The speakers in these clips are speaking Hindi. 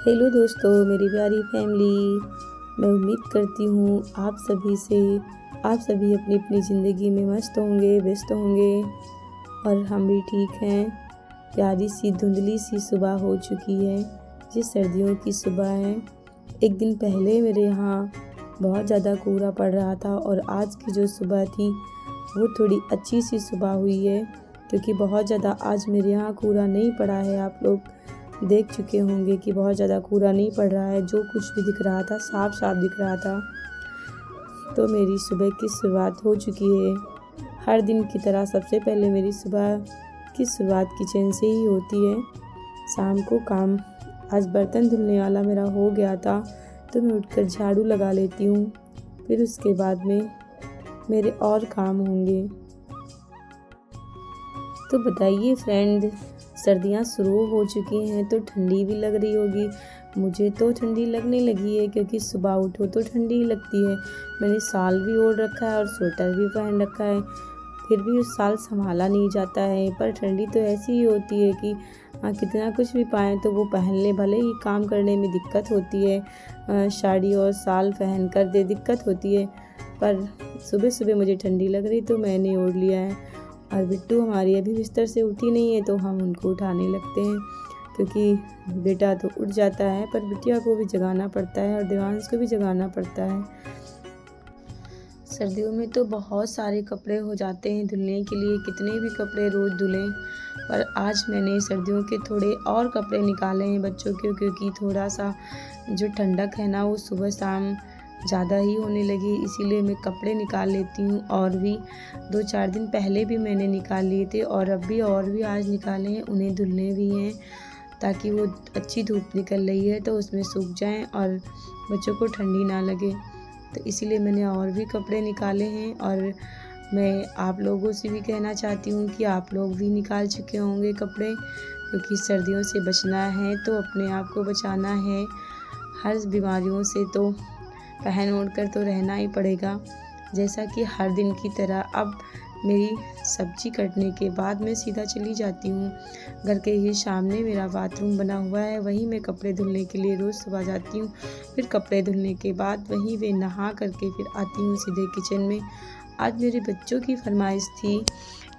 हेलो दोस्तों, मेरी प्यारी फैमिली। मैं उम्मीद करती हूँ आप सभी अपनी अपनी ज़िंदगी में मस्त होंगे, व्यस्त होंगे और हम भी ठीक हैं। प्यारी सी धुंधली सी सुबह हो चुकी है, ये सर्दियों की सुबह है। एक दिन पहले मेरे यहाँ बहुत ज़्यादा कोहरा पड़ रहा था और आज की जो सुबह थी वो थोड़ी अच्छी सी सुबह हुई है, क्योंकि बहुत ज़्यादा आज मेरे यहाँ कोहरा नहीं पड़ा है। आप लोग देख चुके होंगे कि बहुत ज़्यादा कोहरा नहीं पड़ रहा है, जो कुछ भी दिख रहा था साफ साफ दिख रहा था। तो मेरी सुबह की शुरुआत हो चुकी है। हर दिन की तरह सबसे पहले मेरी सुबह की शुरुआत किचन से ही होती है। शाम को काम, आज बर्तन धुलने वाला मेरा हो गया था तो मैं उठकर झाड़ू लगा लेती हूँ, फिर उसके बाद में मेरे और काम होंगे। तो बताइए फ्रेंड, सर्दियाँ शुरू हो चुकी हैं तो ठंडी भी लग रही होगी। मुझे तो ठंडी लगने लगी है, क्योंकि सुबह उठो तो ठंडी ही लगती है। मैंने शाल भी ओढ़ रखा है और स्वेटर भी पहन रखा है, फिर भी उस शाल संभाला नहीं जाता है। पर ठंडी तो ऐसी ही होती है कि कितना कुछ भी पाएँ तो वो पहन ले, भले ही काम करने में दिक्कत होती है, साड़ी और शाल पहन कर दे दिक्कत होती है। पर सुबह सुबह मुझे ठंडी लग रही तो मैंने ओढ़ लिया है। और बिट्टू हमारी अभी बिस्तर से उठी नहीं है तो हम उनको उठाने लगते हैं, क्योंकि बेटा तो उठ जाता है पर बिटिया को भी जगाना पड़ता है और देवांश को भी जगाना पड़ता है। सर्दियों में तो बहुत सारे कपड़े हो जाते हैं धुलने के लिए, कितने भी कपड़े रोज़ धुलें। पर आज मैंने सर्दियों के थोड़े और कपड़े निकाले हैं बच्चों के, क्योंकि थोड़ा सा जो ठंडक है ना वो सुबह शाम ज़्यादा ही होने लगी, इसीलिए मैं कपड़े निकाल लेती हूँ। और भी 2-4 दिन पहले भी मैंने निकाल लिए थे और अब भी और भी आज निकाले हैं, उन्हें धुलने भी हैं, ताकि वो अच्छी धूप निकल रही है तो उसमें सूख जाएं और बच्चों को ठंडी ना लगे। तो इसीलिए मैंने और भी कपड़े निकाले हैं। और मैं आप लोगों से भी कहना चाहती हूँ कि आप लोग भी निकाल चुके होंगे कपड़े, क्योंकि सर्दियों से बचना है तो अपने आप को बचाना है। हर बीमारियों से तो पहन ओढ़ कर तो रहना ही पड़ेगा। जैसा कि हर दिन की तरह अब मेरी सब्जी कटने के बाद मैं सीधा चली जाती हूँ। घर के ही सामने मेरा बाथरूम बना हुआ है, वहीं मैं कपड़े धुलने के लिए रोज़ सुबह जाती हूँ। फिर कपड़े धुलने के बाद वहीं वे नहा करके फिर आती हूँ सीधे किचन में। आज मेरे बच्चों की फरमाइश थी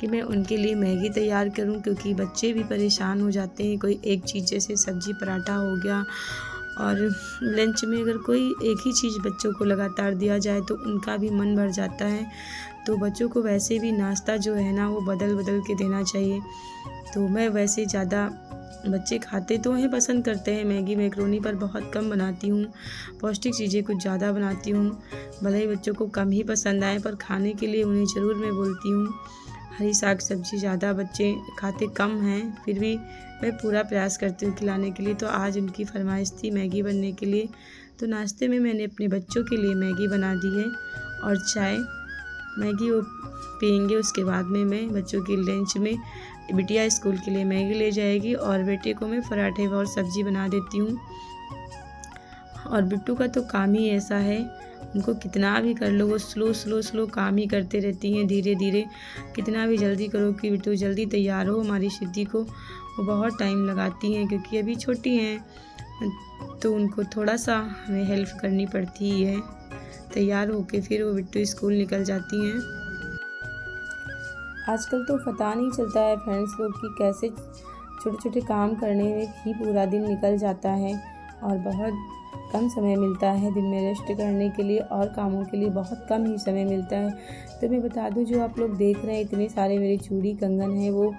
कि मैं उनके लिए मैगी तैयार करूं, क्योंकि बच्चे भी परेशान हो जाते हैं। कोई एक चीज़ जैसे सब्जी पराठा हो गया, और लंच में अगर कोई एक ही चीज़ बच्चों को लगातार दिया जाए तो उनका भी मन भर जाता है। तो बच्चों को वैसे भी नाश्ता जो है ना वो बदल बदल के देना चाहिए। तो मैं वैसे ज़्यादा, बच्चे खाते तो हैं, पसंद करते हैं मैगी मैक्रोनी, पर बहुत कम बनाती हूँ। पौष्टिक चीज़ें कुछ ज़्यादा बनाती हूँ, भले ही बच्चों को कम ही पसंद आए, पर खाने के लिए उन्हें ज़रूर मैं बोलती हूँ। हरी साग सब्ज़ी ज़्यादा बच्चे खाते कम हैं, फिर भी मैं पूरा प्रयास करती हूँ खिलाने के लिए। तो आज उनकी फरमाइश थी मैगी बनने के लिए, तो नाश्ते में मैंने अपने बच्चों के लिए मैगी बना दी है और चाय। मैगी वो पियेंगे, उसके बाद में मैं बच्चों के लंच में, बिटिया स्कूल के लिए मैगी ले जाएगी और बेटे को मैं पराठे और सब्ज़ी बना देती हूँ। और बिट्टू का तो काम ही ऐसा है, उनको कितना भी कर लो वो स्लो काम ही करते रहती हैं, धीरे धीरे। कितना भी जल्दी करो कि बिट्टू जल्दी तैयार हो, हमारी सिद्धि को वो बहुत टाइम लगाती हैं, क्योंकि अभी छोटी हैं तो उनको थोड़ा सा हमें हेल्प करनी पड़ती ही है। तैयार होके फिर वो बिट्टू स्कूल निकल जाती हैं। आजकल तो पता नहीं चलता है फ्रेंड्स लोग कि कैसे छोटे छोटे काम करने में ही पूरा दिन निकल जाता है और बहुत कम समय मिलता है दिन में रेस्ट करने के लिए, और कामों के लिए बहुत कम ही समय मिलता है। तो मैं बता दूं, जो आप लोग देख रहे हैं इतने सारे मेरे चूड़ी कंगन हैं, वो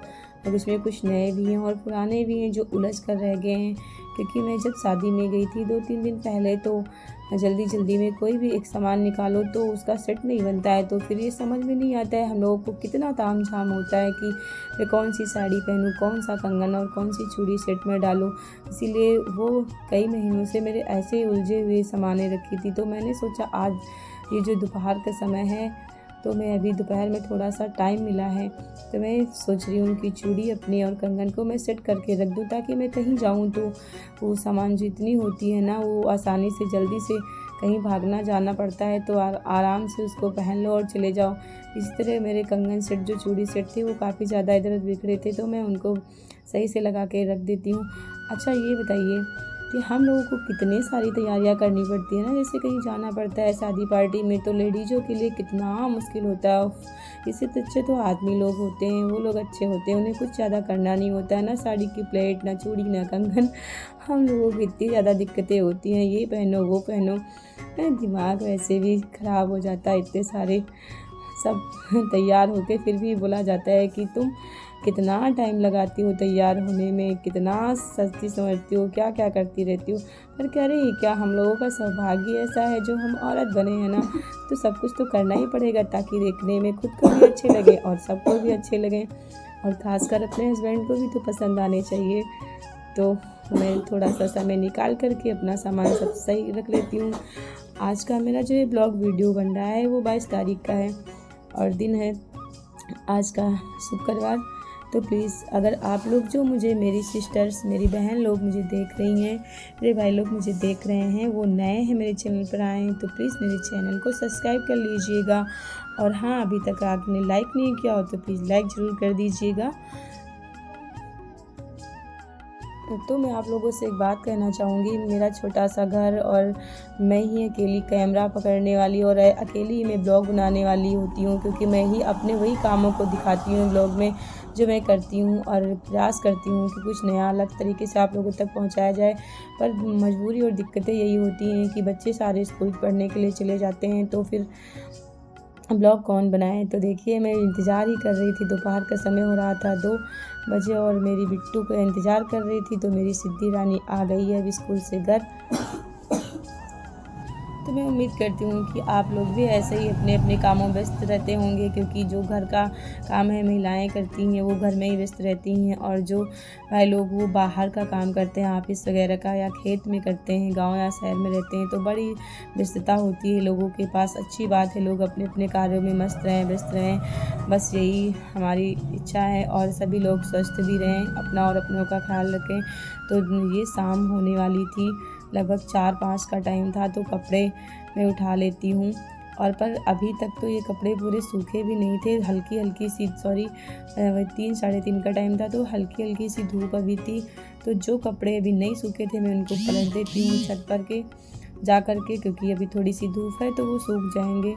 और उसमें कुछ नए भी हैं और पुराने भी हैं जो उलझ कर रह गए हैं। क्योंकि मैं जब शादी में गई थी 2-3 दिन पहले, तो जल्दी जल्दी में कोई भी एक सामान निकालो तो उसका सेट नहीं बनता है, तो फिर ये समझ में नहीं आता है हम लोगों को कितना ताम झाम होता है कि मैं कौन सी साड़ी पहनूं, कौन सा कंगन और कौन सी चूड़ी सेट में डालूं। इसीलिए वो कई महीनों से मेरे ऐसे ही उलझे हुए सामानें रखी थी। तो मैंने सोचा आज ये जो दोपहर का समय है, तो मैं अभी दोपहर में थोड़ा सा टाइम मिला है, तो मैं सोच रही हूँ कि चूड़ी अपनी और कंगन को मैं सेट करके रख दूँ, ताकि मैं कहीं जाऊँ तो वो सामान जो इतनी होती है ना वो आसानी से जल्दी से कहीं भागना जाना पड़ता है तो आराम से उसको पहन लो और चले जाओ। इस तरह मेरे कंगन सेट जो चूड़ी सेट थे वो काफ़ी ज़्यादा इधर उधर बिखरे थे, तो मैं उनको सही से लगा के रख देती हूँ। अच्छा ये बताइए, कि हम लोगों को कितनी सारी तैयारियां करनी पड़ती है ना, जैसे कहीं जाना पड़ता है शादी पार्टी में, तो लेडीज़ों के लिए कितना मुश्किल होता है। इससे तो अच्छे तो आदमी लोग होते हैं, वो लोग अच्छे होते हैं, उन्हें कुछ ज़्यादा करना नहीं होता है, ना साड़ी की प्लेट, ना चूड़ी, ना कंगन। हम लोगों को इतनी ज़्यादा दिक्कतें होती हैं, ये पहनो वो पहनो, दिमाग वैसे भी ख़राब हो जाता है। इतने सारे सब तैयार होके फिर भी बोला जाता है कि तुम कितना टाइम लगाती हो तैयार होने में, कितना सजती संवरती हो, क्या क्या करती रहती हो। पर कह रही क्या हम लोगों का सौभाग्य ऐसा है जो हम औरत बने हैं ना, तो सब कुछ तो करना ही पड़ेगा ताकि देखने में खुद को भी अच्छे लगे और सबको भी अच्छे लगें, और ख़ासकर अपने हस्बैंड को भी तो पसंद आने चाहिए। तो मैं थोड़ा सा समय निकाल करके अपना सामान सब सही रख लेती हूँ। आज का मेरा जो ये ब्लॉग वीडियो बन रहा है वो 22 तारीख का है और दिन है आज का शुक्रवार। तो प्लीज़ अगर आप लोग जो मुझे, मेरी सिस्टर्स, मेरी बहन लोग मुझे देख रही हैं, मेरे भाई लोग मुझे देख रहे हैं, वो नए हैं मेरे चैनल पर आए हैं, तो प्लीज़ मेरे चैनल को सब्सक्राइब कर लीजिएगा। और हाँ, अभी तक आपने लाइक नहीं किया हो तो प्लीज़ लाइक ज़रूर कर दीजिएगा। तो मैं आप लोगों से एक बात कहना चाहूँगी, मेरा छोटा सा घर और मैं ही अकेली कैमरा पकड़ने वाली और अकेली ही मैं ब्लॉग बनाने वाली होती हूँ, क्योंकि मैं ही अपने वही कामों को दिखाती हूँ ब्लॉग में जो मैं करती हूँ, और प्रयास करती हूँ कि कुछ नया अलग तरीके से आप लोगों तक पहुँचाया जाए। पर मजबूरी और दिक्कतें यही होती हैं कि बच्चे सारे स्कूल पढ़ने के लिए चले जाते हैं, तो फिर ब्लॉग कौन बनाए। तो देखिए मैं इंतज़ार ही कर रही थी, दोपहर का समय हो रहा था 2 बजे, और मेरी बिट्टू का इंतज़ार कर रही थी। तो मेरी सिद्धि रानी आ गई है अभी स्कूल से घर। तो मैं उम्मीद करती हूँ कि आप लोग भी ऐसे ही अपने अपने कामों में व्यस्त रहते होंगे, क्योंकि जो घर का काम है महिलाएं करती हैं वो घर में ही व्यस्त रहती हैं, और जो भाई लोग वो बाहर का काम करते हैं, ऑफिस वगैरह का, या खेत में करते हैं, गांव या शहर में रहते हैं, तो बड़ी व्यस्तता होती है लोगों के पास। अच्छी बात है, लोग अपने अपने कार्यों में मस्त रहें, व्यस्त रहें, बस यही हमारी इच्छा है। और सभी लोग स्वस्थ भी रहें, अपना और अपनों का ख्याल रखें। तो ये शाम होने वाली थी, लगभग 4-5 का टाइम था, तो कपड़े मैं उठा लेती हूँ। और पर अभी तक तो ये कपड़े पूरे सूखे भी नहीं थे, हल्की हल्की सी 3 साढ़े 3 का टाइम था, तो हल्की हल्की सी धूप अभी थी। तो जो कपड़े अभी नहीं सूखे थे मैं उनको पलट देती हूँ छत पर के जा कर के, क्योंकि अभी थोड़ी सी धूप है तो वो सूख जाएंगे।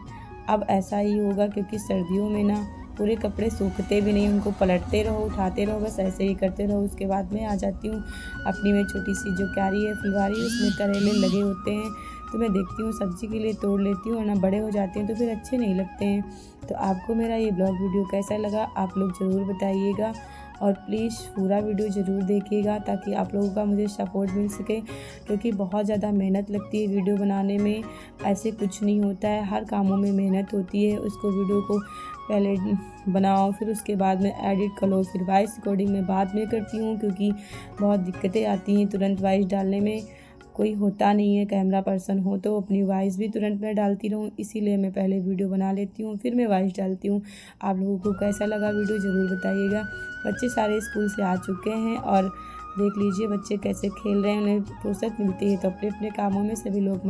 अब ऐसा ही होगा, क्योंकि सर्दियों में ना पूरे कपड़े सूखते भी नहीं, उनको पलटते रहो, उठाते रहो, बस ऐसे ही करते रहो। उसके बाद मैं आ जाती हूँ अपनी में छोटी सी जो क्यारी है फुलवारी, उसमें करेले लगे होते हैं, तो मैं देखती हूँ सब्ज़ी के लिए तोड़ लेती हूँ, वरना बड़े हो जाते हैं तो फिर अच्छे नहीं लगते हैं। तो आपको मेरा ये ब्लॉग वीडियो कैसा लगा आप लोग ज़रूर बताइएगा, और प्लीज़ पूरा वीडियो ज़रूर देखिएगा ताकि आप लोगों का मुझे सपोर्ट मिल सके, क्योंकि बहुत ज़्यादा मेहनत लगती है वीडियो बनाने में। ऐसे कुछ नहीं होता है, हर कामों में मेहनत होती है। उसको वीडियो को पहले बनाओ, फिर उसके बाद में एडिट करो, फिर वॉइस रिकॉर्डिंग में बाद में करती हूँ, क्योंकि बहुत दिक्कतें आती हैं तुरंत वॉइस डालने में। कोई होता नहीं है कैमरा पर्सन हो तो अपनी वॉइस भी तुरंत मैं डालती रहूँ, इसीलिए मैं पहले वीडियो बना लेती हूँ फिर मैं वॉइस डालती हूँ। आप लोगों को कैसा लगा वीडियो ज़रूर बताइएगा। बच्चे सारे स्कूल से आ चुके हैं और देख लीजिए बच्चे कैसे खेल रहे हैं, उन्हें फुर्सत मिलती है तो अपने अपने कामों में सभी लोग